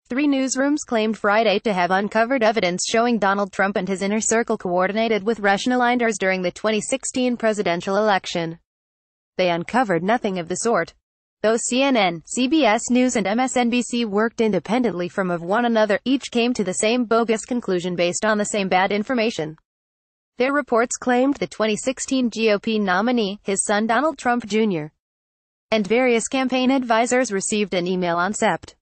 Three newsrooms claimed Friday to have uncovered evidence showing Donald Trump and his inner circle coordinated with Russian aligners during the 2016 presidential election. They uncovered nothing of the sort. Though CNN, CBS News and MSNBC worked independently from one another, each came to the same bogus conclusion based on the same bad information. Their reports claimed the 2016 GOP nominee, his son Donald Trump Jr., and various campaign advisors received an email on Sept.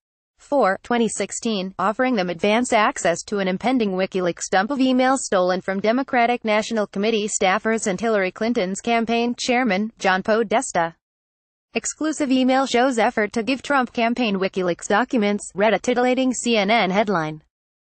4, 2016, offering them advance access to an impending WikiLeaks dump of emails stolen from Democratic National Committee staffers and Hillary Clinton's campaign chairman, John Podesta. Exclusive email shows effort to give Trump campaign WikiLeaks documents, read a titillating CNN headline.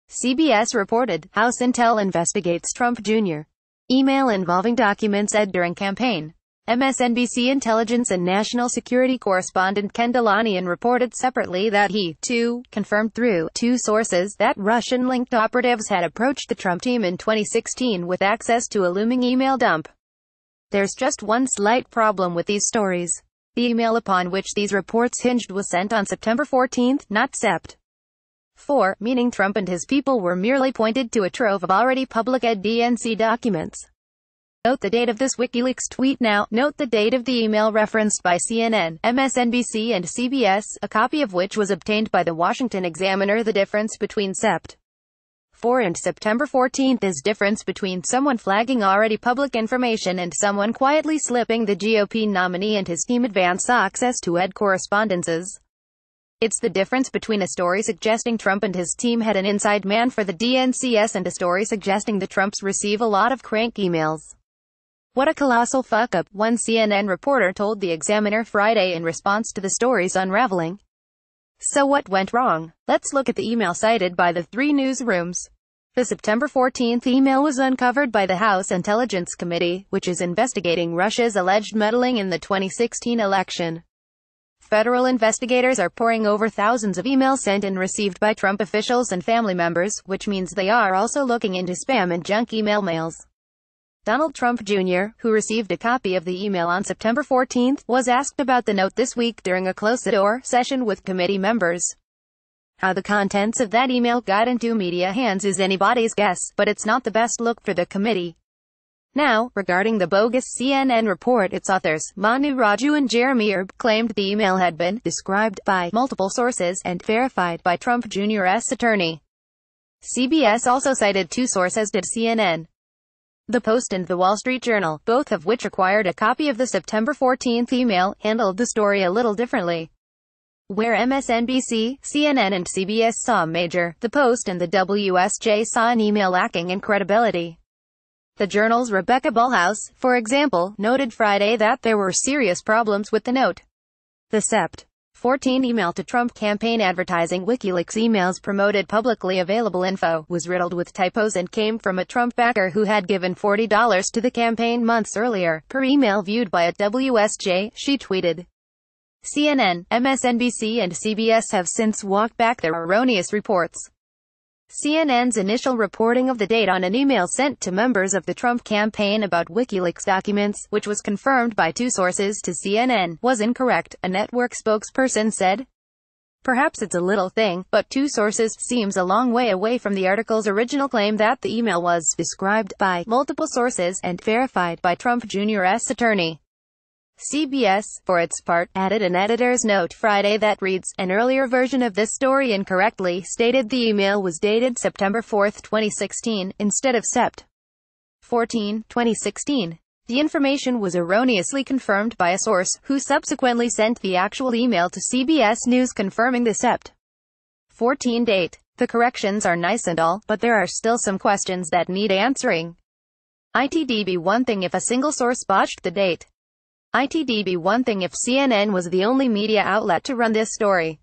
CBS reported, House Intel investigates Trump Jr. email involving documents said during campaign. MSNBC intelligence and national security correspondent Ken Dilanian reported separately that he, too, confirmed through two sources that Russian-linked operatives had approached the Trump team in 2016 with access to a looming email dump. There's just one slight problem with these stories. The email upon which these reports hinged was sent on September 14, not Sept. 4, meaning Trump and his people were merely pointed to a trove of already public DNC documents. Note the date of this WikiLeaks tweet now. Note the date of the email referenced by CNN, MSNBC and CBS, a copy of which was obtained by the Washington Examiner. The difference between Sept. 4 and September 14 is difference between someone flagging already public information and someone quietly slipping the GOP nominee and his team advance access to correspondences. It's the difference between a story suggesting Trump and his team had an inside man for the DNCS and a story suggesting the Trumps receive a lot of crank emails. What a colossal fuck-up, one CNN reporter told the Examiner Friday in response to the story's unraveling. So what went wrong? Let's look at the email cited by the three newsrooms. The September 14 email was uncovered by the House Intelligence Committee, which is investigating Russia's alleged meddling in the 2016 election. Federal investigators are poring over thousands of emails sent and received by Trump officials and family members, which means they are also looking into spam and junk mails. Donald Trump Jr., who received a copy of the email on September 14, was asked about the note this week during a closed-door session with committee members. How the contents of that email got into media hands is anybody's guess, but it's not the best look for the committee. Now, regarding the bogus CNN report, its authors, Manu Raju and Jeremy Erb, claimed the email had been described by multiple sources and verified by Trump Jr.'s attorney. CBS also cited two sources, did CNN. The Post and The Wall Street Journal, both of which acquired a copy of the September 14 email, handled the story a little differently. Where MSNBC, CNN and CBS saw major, The Post and the WSJ saw an email lacking in credibility. The Journal's Rebecca Bullhouse, for example, noted Friday that there were serious problems with the note. The Sept. 14 email to Trump campaign advertising WikiLeaks emails promoted publicly available info, was riddled with typos and came from a Trump backer who had given $40 to the campaign months earlier, per email viewed by a WSJ, she tweeted. CNN, MSNBC and CBS have since walked back their erroneous reports. CNN's initial reporting of the date on an email sent to members of the Trump campaign about WikiLeaks documents, which was confirmed by two sources to CNN, was incorrect, a network spokesperson said. Perhaps it's a little thing, but two sources seems a long way away from the article's original claim that the email was described by multiple sources and verified by Trump Jr.'s attorney. CBS, for its part, added an editor's note Friday that reads, an earlier version of this story incorrectly stated the email was dated September 4, 2016, instead of Sept. 14, 2016. The information was erroneously confirmed by a source, who subsequently sent the actual email to CBS News confirming the Sept. 14 date. The corrections are nice and all, but there are still some questions that need answering. It'd be one thing if a single source botched the date. It'd be one thing if CNN was the only media outlet to run this story.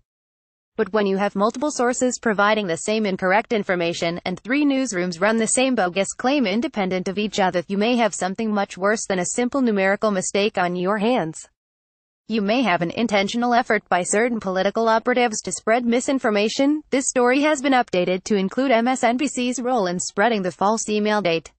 But when you have multiple sources providing the same incorrect information, and three newsrooms run the same bogus claim independent of each other, you may have something much worse than a simple numerical mistake on your hands. You may have an intentional effort by certain political operatives to spread misinformation. This story has been updated to include MSNBC's role in spreading the false email date.